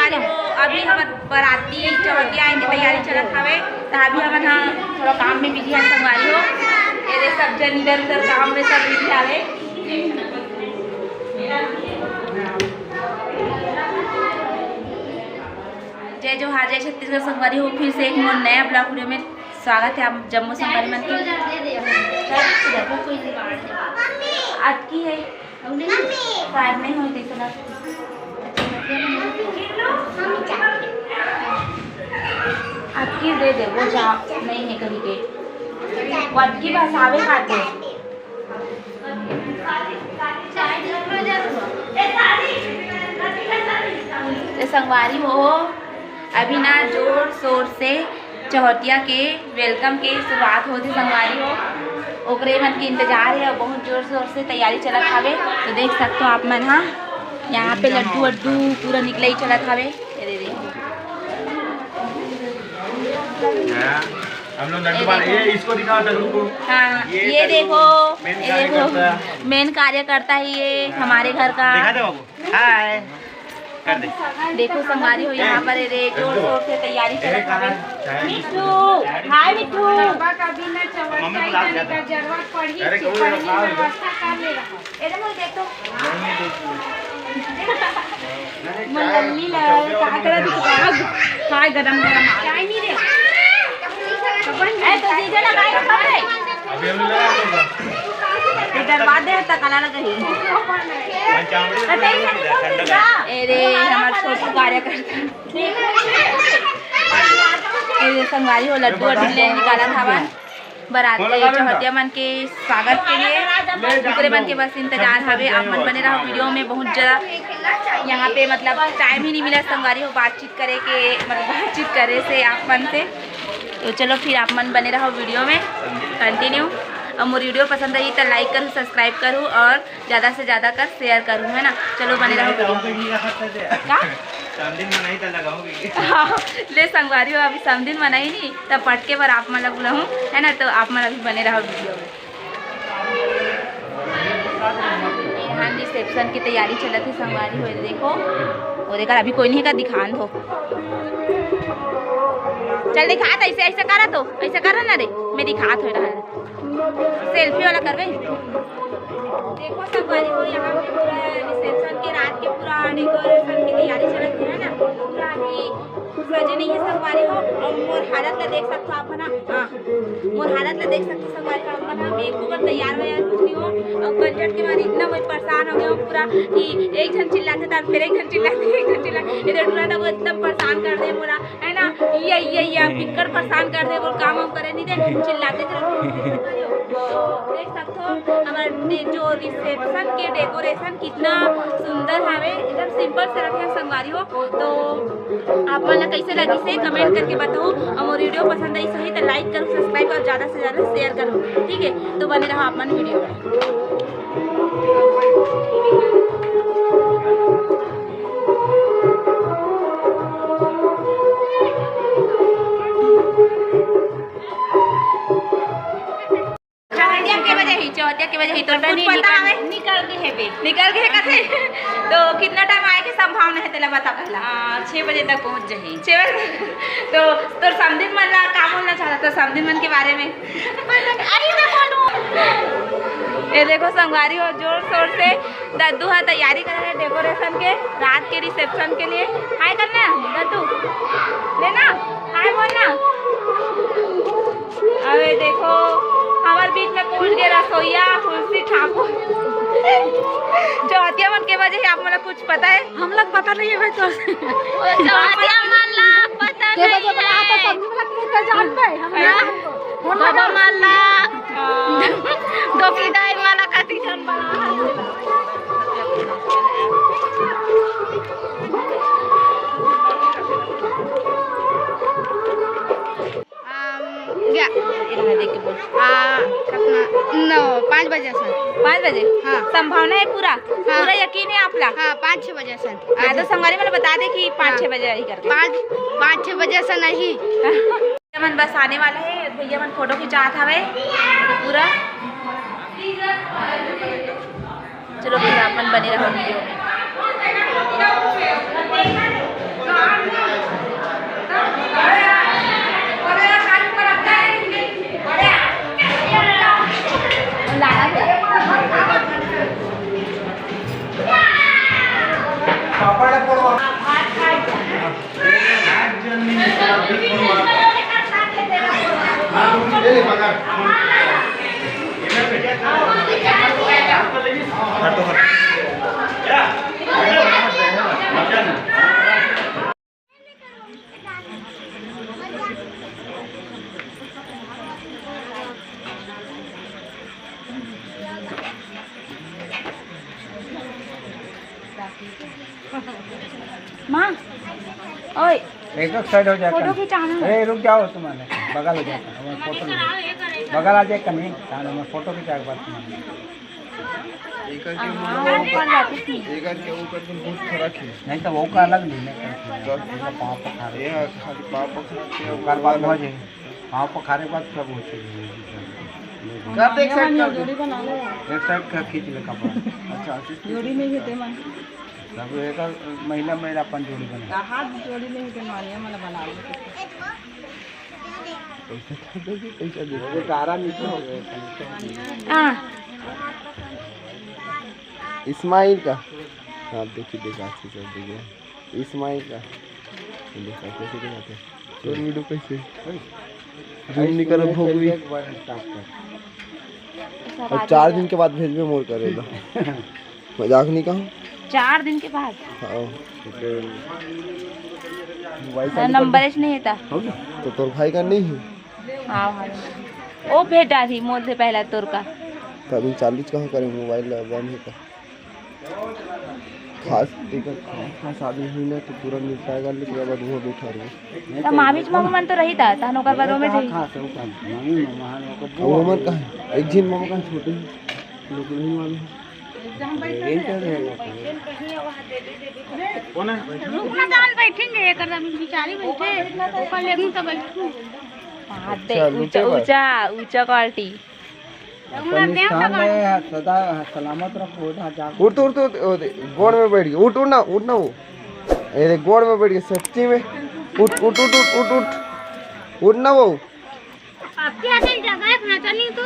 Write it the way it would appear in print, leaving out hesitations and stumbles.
संगवारी हो अभी हमार बराती चौथिया की तैयारी चलत हवे तो अभी हमन हाँ थोड़ा काम में बिजी है संगवारी हो। ये सब जन इधर उधर काम में सब बिजी आवे। जय जोहार जय छत्तीसगढ़ संगवारी हो। फिर से एक मोर नया ब्लॉग वीडियो में स्वागत है आप जम्मू संगवारी मन के। आज की है शायद नहीं हो देखो आपकी दे दे वो जा नहीं है कभी के वट की भाषावे खाते संगवारी हो। अभी ना जोर शोर से चौथिया के वेलकम के शुरुआत होती संगवारी हो ओकरे मन के इंतजार है और बहुत जोर शोर से तैयारी चलत हवे। तो देख सकते हो आप मन हाँ यहाँ पे लड्डू वड्डू पूरा निकले ही चलत हवे। हम लोग लड्डू वाले ये इसको दिखाओ टगरू को। हाँ ये देखो मेन कार्यकर्ता ही ये हमारे घर का। दिखा दे बाबू। हाय कर दे। देखो संगवारी हो यहाँ पर रे जोर शोर से तैयारी चलत हवे। मिट्टू हाय मिट्टू मम्मी को ला दिया था। अरे कोई व्यवस्था कर ले रहा। इधर मुझे देख तो मल्ली ला का कर दिखा काय गरम गरम चाय नहीं दे ए तो दीजिए ना काय खाए अभी हम लगा देगा इधर बाद दे तक कला लगी अरे हमार छोटू कार्यकर्ता ये संगवारी हो लड्डू ले निकाला था बराती चौथिया मन के स्वागत के लिए दूसरे मन के बस इंतजार हवे। आप मन बने रहो वीडियो में बहुत ज़्यादा यहाँ पे मतलब टाइम ही नहीं मिला संगवारी हो बातचीत करे के मतलब बातचीत करे से आप मन से। तो चलो फिर आप मन बने रहो वीडियो में कंटिन्यू और मोरी वीडियो पसंद आई तो लाइक करूँ सब्सक्राइब करूँ और ज़्यादा से ज़्यादा कर शेयर करूँ है ना। चलो बने रहो वीडियो हाँ ले संगवारी हो अभी समदिन मनाई नहीं तब पटके पर आप मतलब बुलाऊँ है ना। तो आप मन अभी बने रहो वीडियो में। यहाँ रिसेप्शन की तैयारी चलती है संगवारी हो देखो और एक अभी कोई नहीं का दिखान दो चल दिखा ऐसे ऐसे करा तो ऐसे करा ना रे मैं दिखा थोड़ा सेल्फी वाला करवे। देखो संगवारी हो यहाँ पे पूरा रिसेप्शन के रात के पूरा डेकोरेशन की तैयारी चलती है ना पूरा अभी सजे नहीं है संगवारी हो। और मोर हालत ला देख सकते हो आप ना हाँ मोर हालत ला देख सकते हो संगवारी हो अपना मेक ओवर तैयार हो यार कुछ नहीं हो और कंजट के बाद इतना कोई परेशान हो गया हो पूरा कि एक जन चिल्लाते था फिर एक जन चिल्लाते इधर दूसरा था वो इतना परेशान कर दे बोला है ना ये पिक्कर परेशान कर दे बोल काम करे नहीं दे चिल्लाते थे। देख सकते हो हमारे जो रिसेप्शन के डेकोरेशन कितना सुंदर है एकदम सिंपल से रखे संगवारी हो। तो आप मन कैसे लगी से कमेंट करके बताओ और मोर वीडियो पसंद आई सही तो लाइक करो सब्सक्राइब और ज़्यादा से ज़्यादा शेयर करो ठीक है। तो बने रहो आप मन वीडियो में। चौथिया के वजह तो निकल के कथे तो कितना टाइम आए के संभावना है तेला बता पहला 6 बजे तक पहुंच जाही 6 बजे तो समदिन मन ला का बोलना चाहता तो समदिन मन के बारे में ये देखो संगवारी हो जोर शोर से दद्दू है तैयारी कर रहे हैं डेकोरेशन के रात के रिसेप्शन के लिए। हाय करना दद्दू लेना हाय बोलना। अरे देखो हमारे बीच में पूछ गए रसोईया तुलसी ठाकुर चौथिया मन के वजह आप मतलब कुछ पता है हम लोग पता नहीं है भाई तो चौथिया मन ला पता नहीं है बाबा माला दो की दाई माला का तीजन बना कितना 5 बजे से 5 बजे हाँ संभावना है पूरा पूरा यकीन है आपला हाँ 5-6 बजे से तो संगवारी वाले बता दे कि 5-6 बजे ही करके 5-6 बजे से नहीं मन बस आने वाला है भैया मन फोटो खिंचात हवे तो पूरा चलो फिर अपन बने रहो वीडियो में। माँ ओए एक साइड हो जाता फोटो खिंचाना है। अरे रुक जाओ तुम्हारे बगल हो जाता है फोटो बगल आ जाए कमी ताने मैं फोटो खिंचा के बात तुम्हारे नहीं तो वो का अलग नहीं पाँव पखारे बाद हो जाए पाँव पखारे बाद सब हो एक साइड का खींच ले कपड़ा अच्छा जोड़ी नहीं घेते मन सब एक महिला मेरा अपन जोड़ी बना हाथ जोड़ी नहीं घेते मानिया मला बना वो तारा नीचे हो गया हाँ इस्माइल का आप देखिए देखा अच्छे से देखिए इस्माइल का देखा कैसे दिखाते तो वीडियो कैसे जूम नहीं कर भोगी और 4 दिन के बाद भेजबे मोर करेगा मजाक नहीं कहूँ 4 दिन के बाद हाँ नंबर नहीं था तो तोर भाई का नहीं है हाँ हाँ वो भेटा थी मोल से पहला तोर का तो अभी चालू कहाँ करें मोबाइल बंद है का खास एक खास आदमी हुई ना तो पूरा निपटाएगा लेकिन अब वो बैठा रहे तो मामी मामा मन तो रही था तानो का बरो में रही मम्मी मामा को वो मन का है एक जिन मामा का छोटे लोग नहीं मालूम कौन है रुकना दान बैठेंगे एक आदमी बिचारी बैठे ऊपर लेगू तो बैठू ऊंचा ऊंचा ऊंचा क्वालिटी पाकिस्तान में सदा सलामत रखो जा उठ उठ उठ गोड़ में बैठ गया उठ उठ ना वो अरे गोड़ में बैठ गया सच्ची में उठ उठ उठ उठ उठ उठ उठ ना वो आपके आगे जगह है ना चली तो